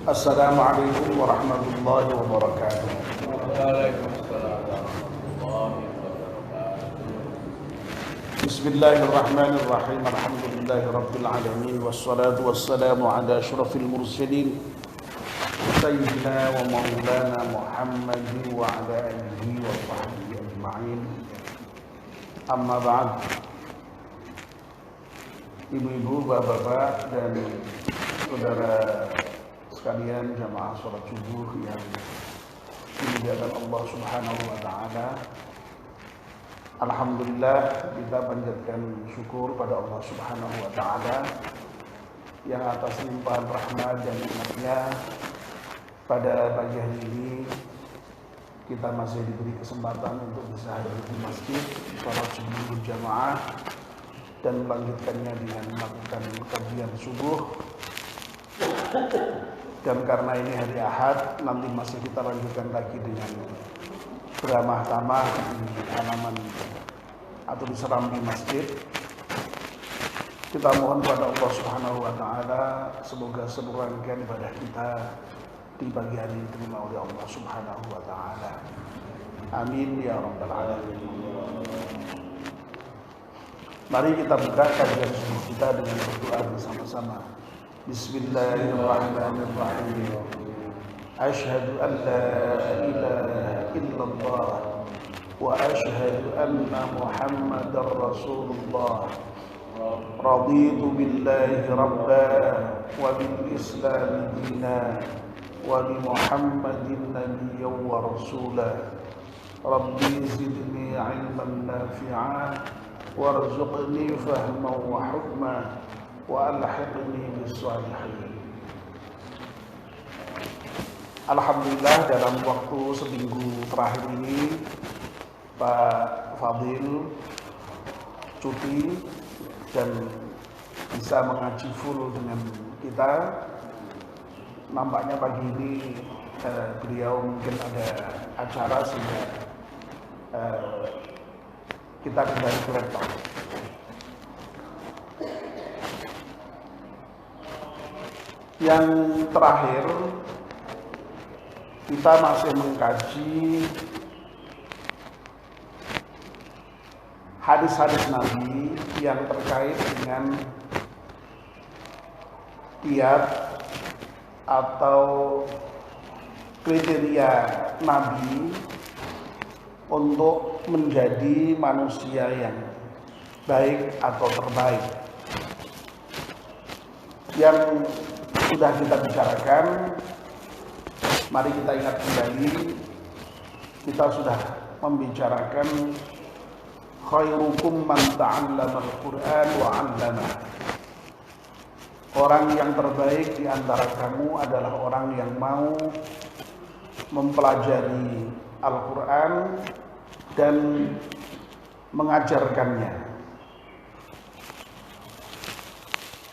Assalamualaikum warahmatullahi wabarakatuh. Waalaikumsalam warahmatullahi wabarakatuh. Bismillahirrahmanirrahim. Alhamdulillahirabbil alamin wassalatu wassalamu ala asyrafil mursalin sayyidina wa maulana Muhammadin wa ala alihi wa sahbihi ajma'in. Amma ba'd. Ibu-ibu, bapak-bapak dan saudara sekalian jamaah sholat subuh yang dimuliakan Allah Subhanahu wa taala. Alhamdulillah, kita panjatkan syukur pada Allah Subhanahu wa taala yang atas limpahan rahmat dan nikmat-Nya pada pagi hari ini kita masih diberi kesempatan untuk bisa hadir di masjid sholat subuh berjamaah dan melanjutkannya dengan melakukan kajian subuh. Dan karena ini hari Ahad, nanti masih kita lanjutkan lagi dengan beramah tamah di halaman atau di serambi masjid. Kita mohon kepada Allah Subhanahu wa taala semoga seluruh rangkaian ibadah kita di pagi hari ini diterima oleh Allah Subhanahu wa taala. Amin ya rabbal alamin. Mari kita buka kajian subuh kita dengan berdoa bersama-sama. Bismillahirrahmanirrahim. Asyhadu an la ilaha illallah wa asyhadu anna Muhammadar Rasulullah. Raditu billahi rabban wa bil Islam dinan wa bi Muhammadin nabiyyan wa rasulan. Rabbi zidni ilman nafi'an warzuqni fahman wa hukman wa alhiqni bis-shalihin. Alhamdulillah, dalam waktu seminggu terakhir ini Pak Fadil cuti dan bisa mengaji full dengan kita. Nampaknya pagi ini beliau mungkin ada acara sehingga kita kembali ke laptop. Yang terakhir, kita masih mengkaji hadis-hadis Nabi yang terkait dengan kiat atau kriteria Nabi untuk menjadi manusia yang baik atau terbaik. Yang sudah kita bicarakan, mari kita ingat kembali, kita sudah membicarakan khairukum man ta'allama al-Qur'an wa 'allama. Orang yang terbaik di antara kamu adalah orang yang mau mempelajari Al-Quran dan mengajarkannya.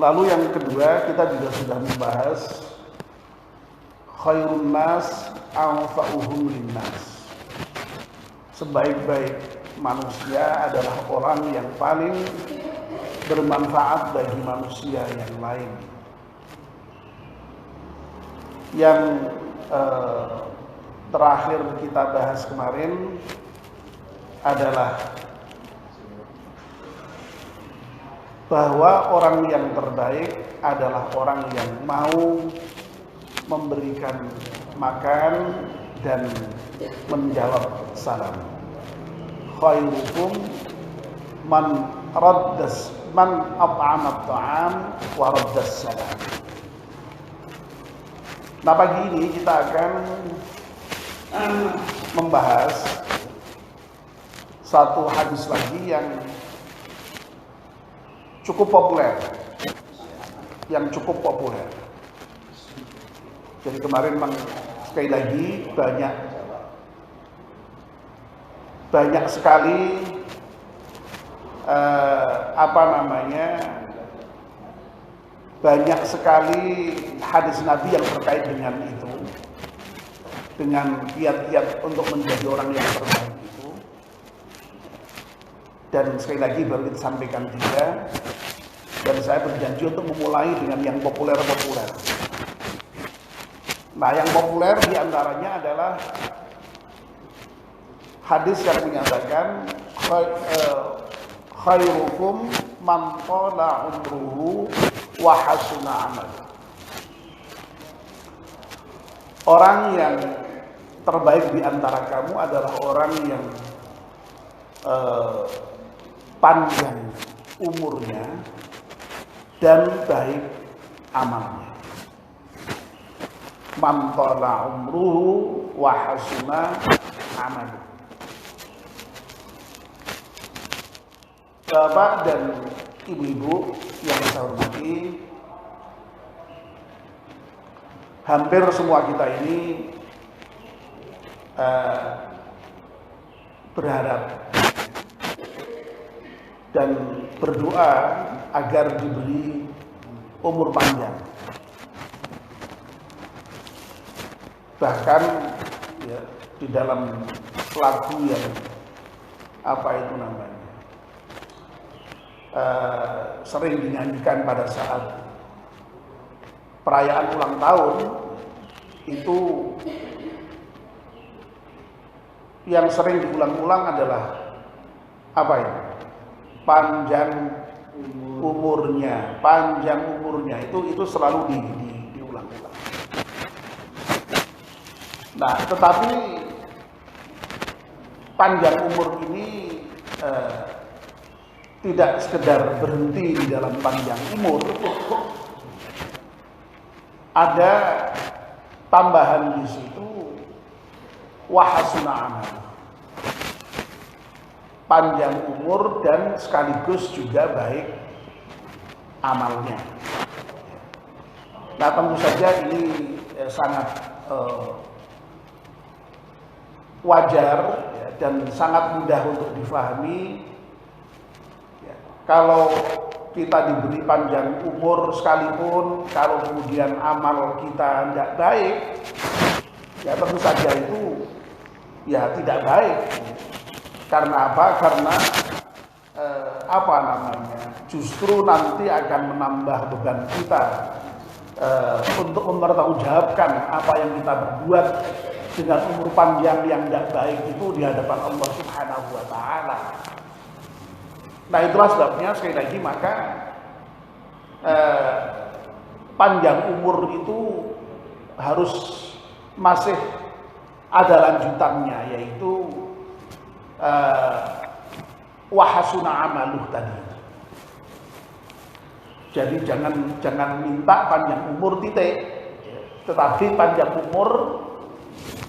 Lalu yang kedua, kita juga sudah membahas khairun nas anfa'uhum linnas. Sebaik-baik manusia adalah orang yang paling bermanfaat bagi manusia yang lain. Yang terakhir kita bahas kemarin adalah bahwa orang yang terbaik adalah orang yang mau memberikan makan dan menjawab salam. Khairukum man at'ama at-ta'am wa raddas salam. Nah, pagi ini kita akan membahas satu hadis lagi yang cukup populer. Jadi kemarin sekali lagi banyak sekali banyak sekali hadis Nabi yang terkait dengan itu, dengan kiat-kiat untuk menjadi orang yang terbaik itu. Dan sekali lagi baru kita sampaikan 3, dan saya berjanji untuk memulai dengan yang populer-populer. Nah, yang populer diantaranya adalah hadis yang menyatakan khairukum man qala umruhu wa hasuna amal. Orang yang terbaik di antara kamu adalah orang yang panjang umurnya dan baik amalnya. Man qala umruhu wa hasuna amal. Bapak dan ibu-ibu yang saya hormati, hampir semua kita ini berharap dan berdoa agar diberi umur panjang. Bahkan ya, di dalam lagu yang apa itu namanya sering dinyanyikan pada saat perayaan ulang tahun, itu yang sering diulang-ulang adalah apa ini? Panjang umurnya, panjang umurnya, itu selalu diulang-ulang. Nah, tetapi panjang umur ini tidak sekedar berhenti di dalam panjang umur, ada tambahan di situ wahasuna amal, panjang umur dan sekaligus juga baik amalnya. Nah, tentu saja ini sangat wajar ya, dan sangat mudah untuk difahami. Kalau kita diberi panjang umur sekalipun, kalau kemudian amal kita tidak baik, ya tentu saja itu ya tidak baik. Karena apa? Karena apa namanya? Justru nanti akan menambah beban kita untuk mempertanggungjawabkan apa yang kita berbuat dengan umur panjang yang tidak baik itu di hadapan Allah Subhanahu wa Ta'ala. Nah, itulah sebabnya sekali lagi maka panjang umur itu harus masih ada lanjutannya, yaitu wahasuna amaluh tadi. Jadi jangan minta panjang umur titik, tetapi panjang umur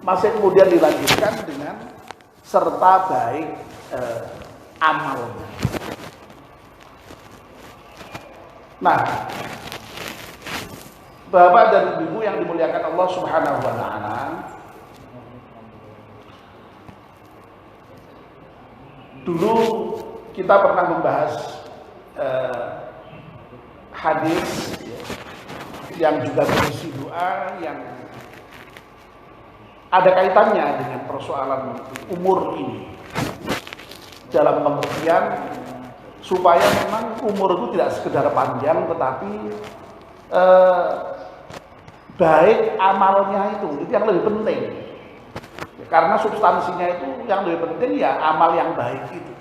masih kemudian dilanjutkan dengan serta baik amalnya. Nah, Bapak dan Ibu yang dimuliakan Allah Subhanahu wa Ta'ala, dulu kita pernah membahas hadis yang juga berisi doa yang ada kaitannya dengan persoalan umur ini, dalam pengertian supaya memang umur itu tidak sekedar panjang, tetapi baik amalnya itu yang lebih penting. Karena substansinya itu yang lebih penting ya amal yang baik itu.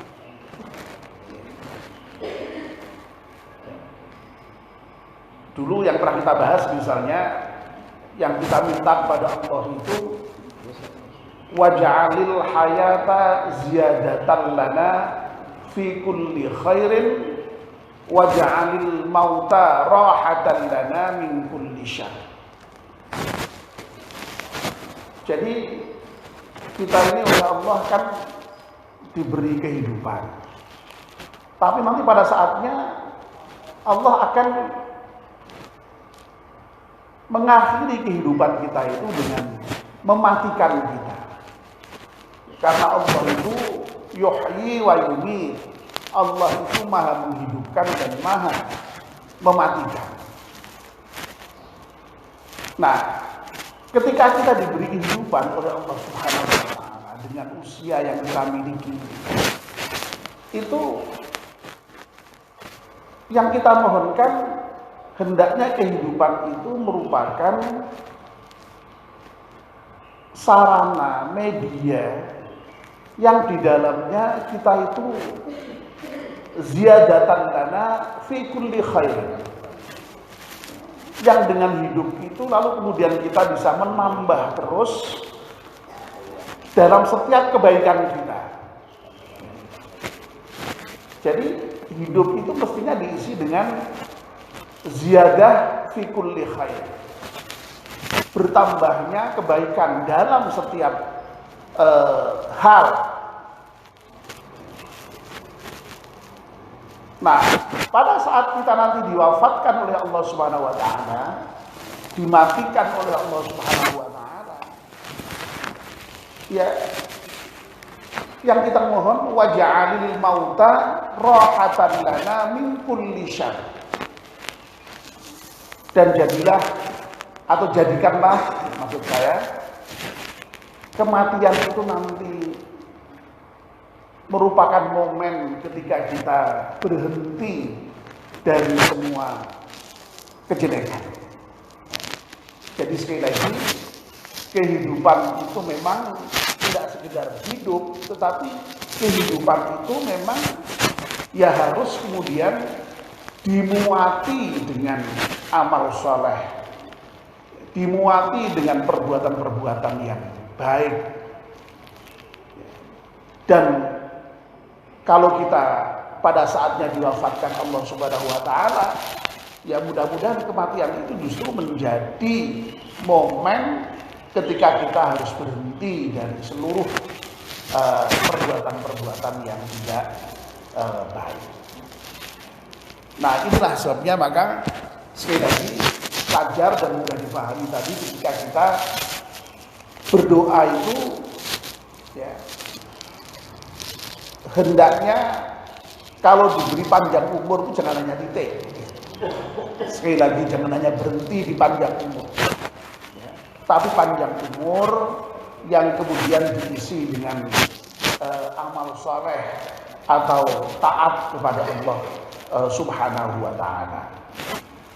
Dulu yang pernah kita bahas misalnya, yang kita minta kepada Allah itu waj'alil hayata ziyadatan lana fi kulli khairin waj'alil mauta rahatan lana min kulli syarr. Jadi kita ini oleh Allah kan diberi kehidupan, tapi nanti pada saatnya Allah akan mengakhiri kehidupan kita itu dengan mematikan kita. Karena Allah itu yuhyi wa yumiit. Allah itu maha menghidupkan dan maha mematikan. Nah, ketika kita diberi kehidupan oleh Allah Subhanahu wa Ta'ala dengan usia yang kita miliki, itu yang kita mohonkan hendaknya kehidupan itu merupakan sarana media yang di dalamnya kita itu ziyadatan lana fi kulli khair, yang dengan hidup itu lalu kemudian kita bisa menambah terus dalam setiap kebaikan kita. Jadi hidup itu mestinya diisi dengan ziyadah fi kulli khair, bertambahnya kebaikan dalam setiap hal. Nah, pada saat kita nanti diwafatkan oleh Allah Subhanahu wa taala, dimatikan oleh Allah Subhanahu wa taala, ya yang kita mohon waja'alil mauta rahatan lana min kulli syarr. Dan jadilah atau jadikanlah, maksud saya, kematian itu nanti merupakan momen ketika kita berhenti dari semua kejelekan. Jadi sekali lagi, kehidupan itu memang tidak sekedar hidup, tetapi kehidupan itu memang ya harus kemudian dimuati dengan amal soleh, dimuati dengan perbuatan-perbuatan yang baik. Dan kalau kita pada saatnya diwafatkan Allah Subhanahu wa taala, ya mudah-mudahan kematian itu justru menjadi momen ketika kita harus berhenti dari seluruh perbuatan-perbuatan yang tidak baik. Nah, inilah sebabnya maka sekali lagi wajar dan mudah dipahami tadi ketika kita berdoa itu ya hendaknya kalau diberi panjang umur itu jangan hanya titik. Sekali lagi jangan hanya berhenti di panjang umur, ya, tapi panjang umur yang kemudian diisi dengan amal soleh atau taat kepada Allah Subhanahu wa taala.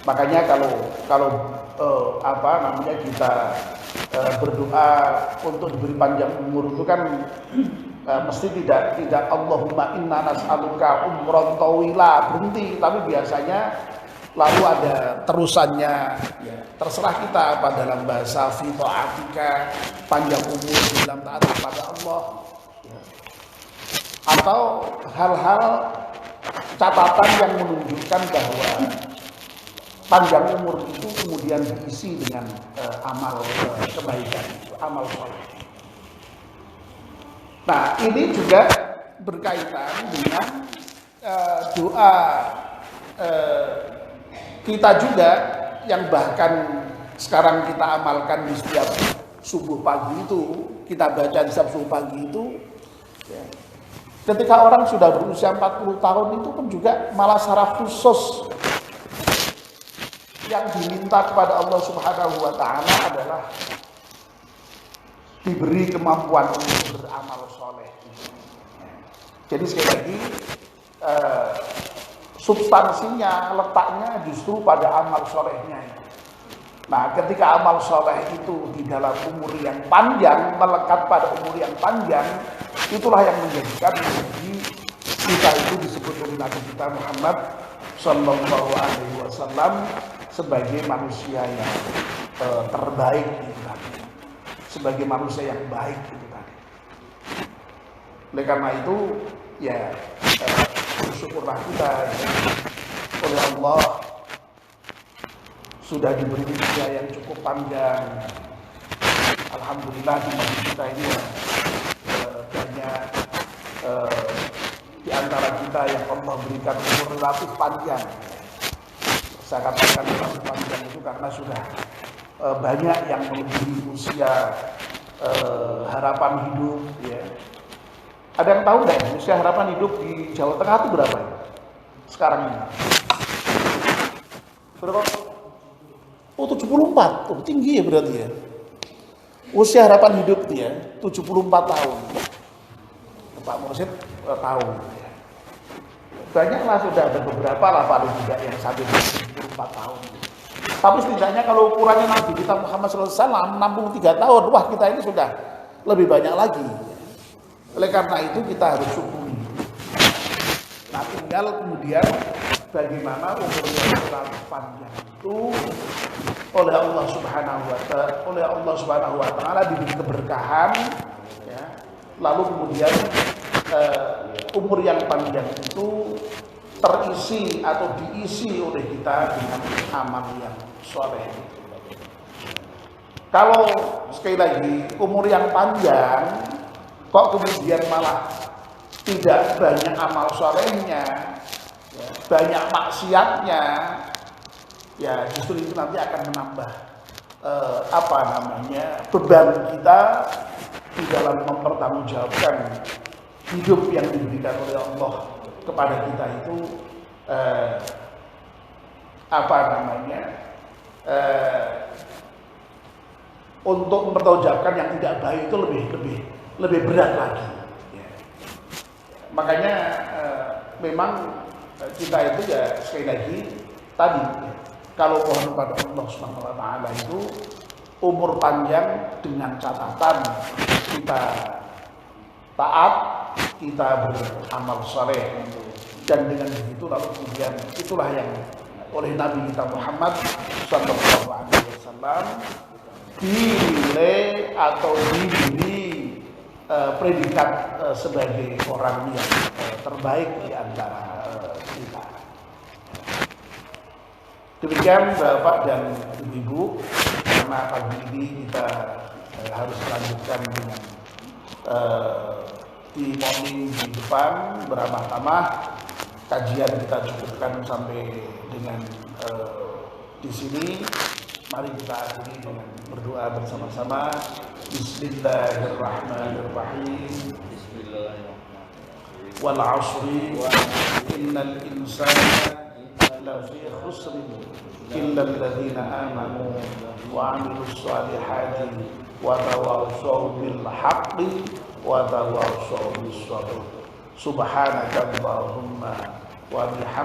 Makanya kalau kita berdoa untuk diberi panjang umur itu kan mesti tidak Allahumma inna nas'aluka umran tawila berhenti, tapi biasanya lalu ada terusannya, ya, terserah kita apa dalam bahasa fi ta'atika, panjang umur dalam taat kepada Allah, ya, atau hal-hal catatan yang menunjukkan bahwa panjang umur itu kemudian diisi dengan amal kebaikan, amal soleh. Nah, ini juga berkaitan dengan doa kita juga yang bahkan sekarang kita amalkan di setiap subuh pagi itu, kita baca di setiap subuh pagi itu, ya. Ketika orang sudah berusia 40 tahun itu pun juga malah secara khusus yang diminta kepada Allah Subhanahu wa taala adalah diberi kemampuan untuk beramal soleh. Jadi sekali lagi substansinya, letaknya justru pada amal solehnya. Nah, ketika amal soleh itu di dalam umur yang panjang, melekat pada umur yang panjang, itulah yang menjadikan kita itu disebut oleh Nabi kita Muhammad Sallallahu Alaihi Wasallam sebagai manusia yang terbaik itu tadi, sebagai manusia yang baik itu tadi. Oleh karena itu, ya bersyukurlah kita ya, oleh Allah sudah diberi usia yang cukup panjang. Alhamdulillah di masjid kita ini ya, banyak di antara kita yang Allah berikan umur relatif panjang. Saya katakan relatif panjang itu karena sudah banyak yang melebihi usia harapan hidup. Ya. Ada yang tahu nggak usia harapan hidup di Jawa Tengah itu berapa ya? Sekarang ini? Berapa? Oh 74, oh, tinggi ya berarti ya. Usia harapan hidup dia 74 tahun. Pak Mursyid tahu. Banyaklah sudah ada beberapa lah paling tidak yang sampai 74 tahun. Tapi setidaknya kalau ukurannya Nabi kita Muhammad SAW 63 tahun, wah kita ini sudah lebih banyak lagi. Oleh karena itu kita harus syukuri. Nah tinggal kemudian bagaimana umur yang terlalu panjang itu oleh Allah Subhanahu wa taala diberi keberkahan ya. Lalu kemudian umur yang panjang itu terisi atau diisi oleh kita dengan amal yang soleh. Kalau sekali lagi umur yang panjang kok kemudian malah tidak banyak amal solehnya, ya, banyak maksiatnya, ya justru itu nanti akan menambah beban kita di dalam mempertanggungjawabkan hidup yang diberikan oleh Allah kepada kita itu untuk mempertanggungjawabkan yang tidak baik itu lebih berat lagi. Ya. Makanya memang kita itu ya sekali lagi tadi ya, kalau mohon kepada Allah Subhanahu wa taala itu umur panjang dengan catatan kita taat, kita beramal saleh, dan dengan begitu lalu kemudian itulah yang oleh Nabi kita Muhammad sallallahu alaihi wasallam dinilai atau diberi predikat sebagai orang yang terbaik di antara kita. Demikian Bapak dan Ibu, karena pagi ini kita harus melanjutkan dengan di morning di depan beramah tamah. Kajian kita cukupkan sampai dengan di sini. Mari kita akhiri dengan berdoa bersama-sama. Bismillahirrahmanirrahim. Wal 'ashri innal insana lafi khusr illa alladhina amanu wa 'amilus solihati wa tawassaw bil haqqi wa tawassaw bis sabr. Subhanaka Allahumma wa bihamdika